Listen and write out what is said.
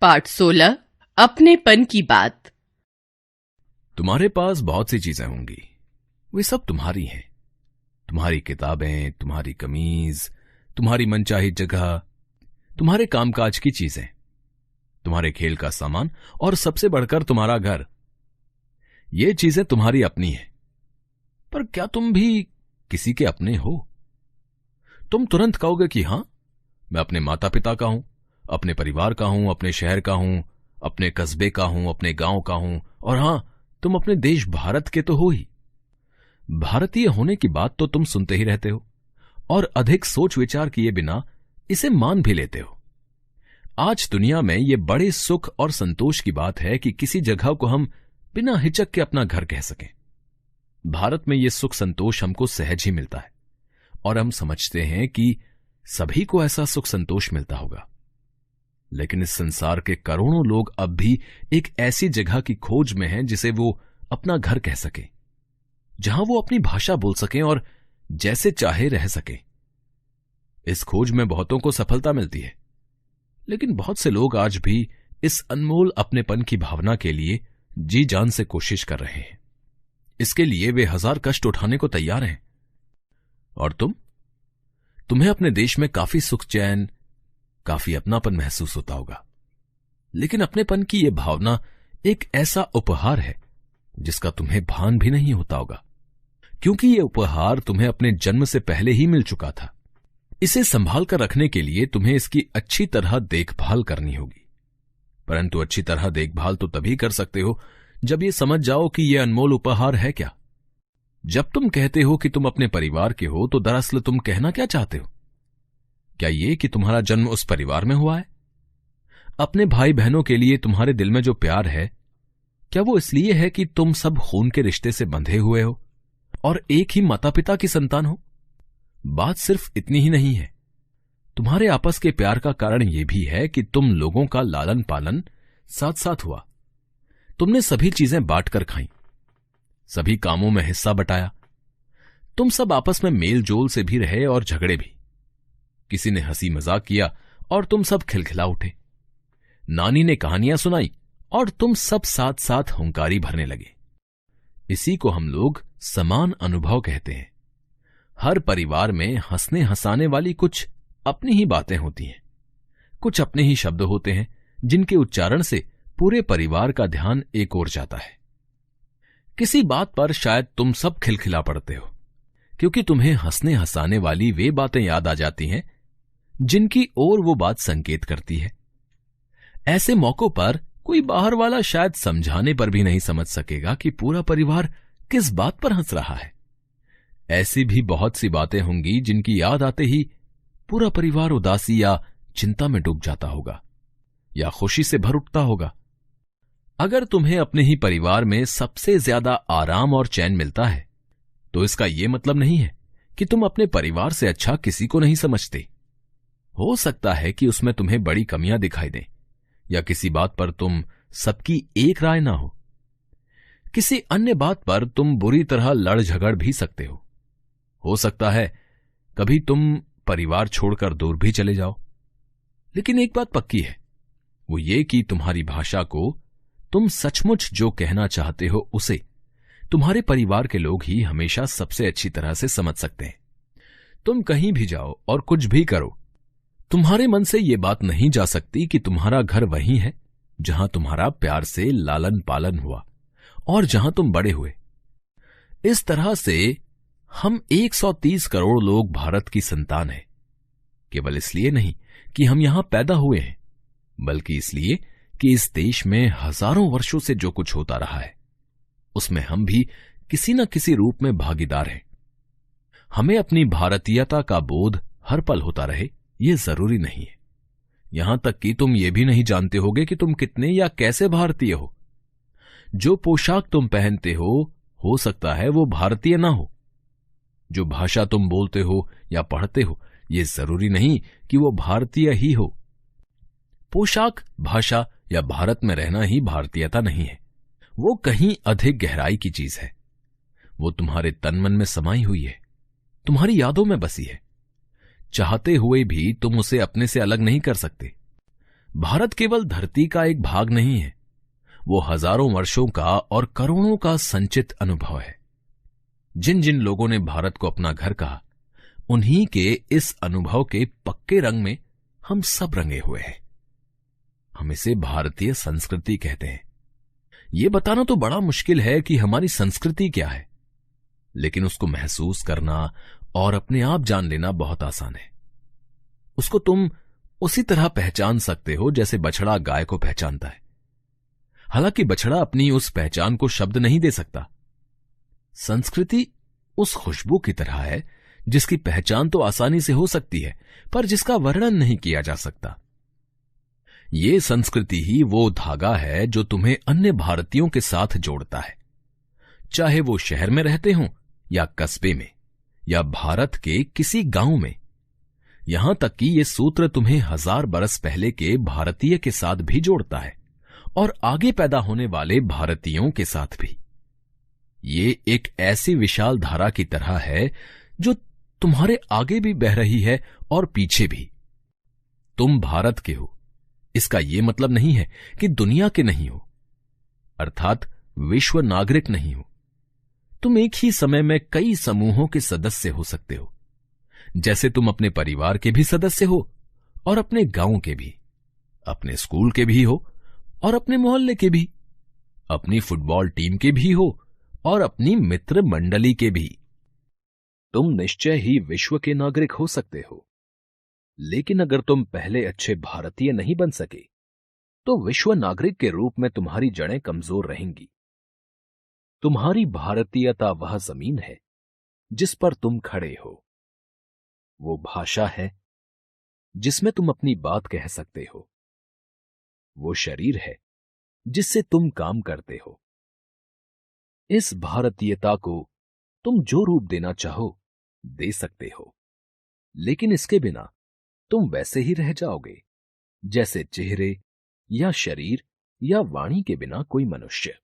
पाठ 16 अपनेपन की बात। तुम्हारे पास बहुत सी चीजें होंगी, वे सब तुम्हारी हैं। तुम्हारी किताबें, तुम्हारी कमीज, तुम्हारी मनचाही जगह, तुम्हारे कामकाज की चीजें, तुम्हारे खेल का सामान और सबसे बढ़कर तुम्हारा घर। ये चीजें तुम्हारी अपनी हैं। पर क्या तुम भी किसी के अपने हो? तुम तुरंत कहोगे कि हां, मैं अपने माता पिता का हूं, अपने परिवार का हूं, अपने शहर का हूं, अपने कस्बे का हूं, अपने गांव का हूं, और हां, तुम अपने देश भारत के तो हो ही। भारतीय होने की बात तो तुम सुनते ही रहते हो और अधिक सोच विचार किए बिना इसे मान भी लेते हो। आज दुनिया में यह बड़े सुख और संतोष की बात है कि किसी जगह को हम बिना हिचक के अपना घर कह सकें। भारत में यह सुख संतोष हमको सहज ही मिलता है और हम समझते हैं कि सभी को ऐसा सुख संतोष मिलता होगा। लेकिन इस संसार के करोड़ों लोग अब भी एक ऐसी जगह की खोज में हैं जिसे वो अपना घर कह सके, जहां वो अपनी भाषा बोल सकें और जैसे चाहे रह सके। इस खोज में बहुतों को सफलता मिलती है, लेकिन बहुत से लोग आज भी इस अनमोल अपनेपन की भावना के लिए जी जान से कोशिश कर रहे हैं। इसके लिए वे 1000 कष्ट उठाने को तैयार हैं। और तुम्हें अपने देश में काफी सुख चैन, काफी अपनापन महसूस होता होगा। लेकिन अपनेपन की यह भावना एक ऐसा उपहार है जिसका तुम्हें भान भी नहीं होता होगा, क्योंकि यह उपहार तुम्हें अपने जन्म से पहले ही मिल चुका था। इसे संभाल कर रखने के लिए तुम्हें इसकी अच्छी तरह देखभाल करनी होगी। परंतु अच्छी तरह देखभाल तो तभी कर सकते हो जब ये समझ जाओ कि यह अनमोल उपहार है क्या। जब तुम कहते हो कि तुम अपने परिवार के हो, तो दरअसल तुम कहना क्या चाहते हो? क्या ये कि तुम्हारा जन्म उस परिवार में हुआ है? अपने भाई बहनों के लिए तुम्हारे दिल में जो प्यार है, क्या वो इसलिए है कि तुम सब खून के रिश्ते से बंधे हुए हो और एक ही माता पिता की संतान हो? बात सिर्फ इतनी ही नहीं है। तुम्हारे आपस के प्यार का कारण यह भी है कि तुम लोगों का लालन पालन साथ साथ हुआ। तुमने सभी चीजें बांटकर खाई, सभी कामों में हिस्सा बटाया। तुम सब आपस में मेल जोल से भी रहे और झगड़े भी। किसी ने हंसी मजाक किया और तुम सब खिलखिला उठे। नानी ने कहानियां सुनाई और तुम सब साथ साथ हुंकारी भरने लगे। इसी को हम लोग समान अनुभव कहते हैं। हर परिवार में हंसने हंसाने वाली कुछ अपनी ही बातें होती हैं, कुछ अपने ही शब्द होते हैं जिनके उच्चारण से पूरे परिवार का ध्यान एक ओर जाता है। किसी बात पर शायद तुम सब खिलखिला पड़ते हो, क्योंकि तुम्हें हंसने हंसाने वाली वे बातें याद आ जाती हैं जिनकी ओर वो बात संकेत करती है। ऐसे मौकों पर कोई बाहर वाला शायद समझाने पर भी नहीं समझ सकेगा कि पूरा परिवार किस बात पर हंस रहा है। ऐसी भी बहुत सी बातें होंगी जिनकी याद आते ही पूरा परिवार उदासी या चिंता में डूब जाता होगा या खुशी से भर उठता होगा। अगर तुम्हें अपने ही परिवार में सबसे ज्यादा आराम और चैन मिलता है, तो इसका यह मतलब नहीं है कि तुम अपने परिवार से अच्छा किसी को नहीं समझते। हो सकता है कि उसमें तुम्हें बड़ी कमियां दिखाई दें या किसी बात पर तुम सबकी एक राय ना हो। किसी अन्य बात पर तुम बुरी तरह लड़ झगड़ भी सकते हो। हो सकता है कभी तुम परिवार छोड़कर दूर भी चले जाओ। लेकिन एक बात पक्की है, वो ये कि तुम्हारी भाषा को तुम सचमुच जो कहना चाहते हो उसे तुम्हारे परिवार के लोग ही हमेशा सबसे अच्छी तरह से समझ सकते हैं। तुम कहीं भी जाओ और कुछ भी करो, तुम्हारे मन से यह बात नहीं जा सकती कि तुम्हारा घर वही है जहां तुम्हारा प्यार से लालन पालन हुआ और जहां तुम बड़े हुए। इस तरह से हम 130 करोड़ लोग भारत की संतान हैं, केवल इसलिए नहीं कि हम यहां पैदा हुए हैं, बल्कि इसलिए कि इस देश में हजारों वर्षों से जो कुछ होता रहा है उसमें हम भी किसी न किसी रूप में भागीदार हैं। हमें अपनी भारतीयता का बोध हर पल होता रहे, यह जरूरी नहीं है। यहां तक कि तुम ये भी नहीं जानते होगे कि तुम कितने या कैसे भारतीय हो। जो पोशाक तुम पहनते हो सकता है वो भारतीय ना हो। जो भाषा तुम बोलते हो या पढ़ते हो, यह जरूरी नहीं कि वो भारतीय ही हो। पोशाक, भाषा या भारत में रहना ही भारतीयता नहीं है। वो कहीं अधिक गहराई की चीज है। वो तुम्हारे तन मन में समाई हुई है, तुम्हारी यादों में बसी है। चाहते हुए भी तुम उसे अपने से अलग नहीं कर सकते। भारत केवल धरती का एक भाग नहीं है, वो हजारों वर्षों का और करोड़ों का संचित अनुभव है। जिन जिन लोगों ने भारत को अपना घर कहा, उन्हीं के इस अनुभव के पक्के रंग में हम सब रंगे हुए हैं। हम इसे भारतीय संस्कृति कहते हैं। यह बताना तो बड़ा मुश्किल है कि हमारी संस्कृति क्या है, लेकिन उसको महसूस करना और अपने आप जान लेना बहुत आसान है। उसको तुम उसी तरह पहचान सकते हो जैसे बछड़ा गाय को पहचानता है। हालांकि बछड़ा अपनी उस पहचान को शब्द नहीं दे सकता। संस्कृति उस खुशबू की तरह है जिसकी पहचान तो आसानी से हो सकती है, पर जिसका वर्णन नहीं किया जा सकता। ये संस्कृति ही वो धागा है जो तुम्हें अन्य भारतीयों के साथ जोड़ता है, चाहे वो शहर में रहते हों या कस्बे में या भारत के किसी गांव में। यहां तक कि ये सूत्र तुम्हें 1000 बरस पहले के भारतीय के साथ भी जोड़ता है और आगे पैदा होने वाले भारतीयों के साथ भी। ये एक ऐसी विशाल धारा की तरह है जो तुम्हारे आगे भी बह रही है और पीछे भी। तुम भारत के हो, इसका यह मतलब नहीं है कि दुनिया के नहीं हो, अर्थात विश्व नागरिक नहीं हो। तुम एक ही समय में कई समूहों के सदस्य हो सकते हो, जैसे तुम अपने परिवार के भी सदस्य हो और अपने गांव के भी, अपने स्कूल के भी हो और अपने मोहल्ले के भी, अपनी फुटबॉल टीम के भी हो और अपनी मित्र मंडली के भी। तुम निश्चय ही विश्व के नागरिक हो सकते हो, लेकिन अगर तुम पहले अच्छे भारतीय नहीं बन सके तो विश्व नागरिक के रूप में तुम्हारी जड़ें कमजोर रहेंगी। तुम्हारी भारतीयता वह जमीन है जिस पर तुम खड़े हो, वो भाषा है जिसमें तुम अपनी बात कह सकते हो, वो शरीर है जिससे तुम काम करते हो। इस भारतीयता को तुम जो रूप देना चाहो दे सकते हो, लेकिन इसके बिना तुम वैसे ही रह जाओगे जैसे चेहरे या शरीर या वाणी के बिना कोई मनुष्य।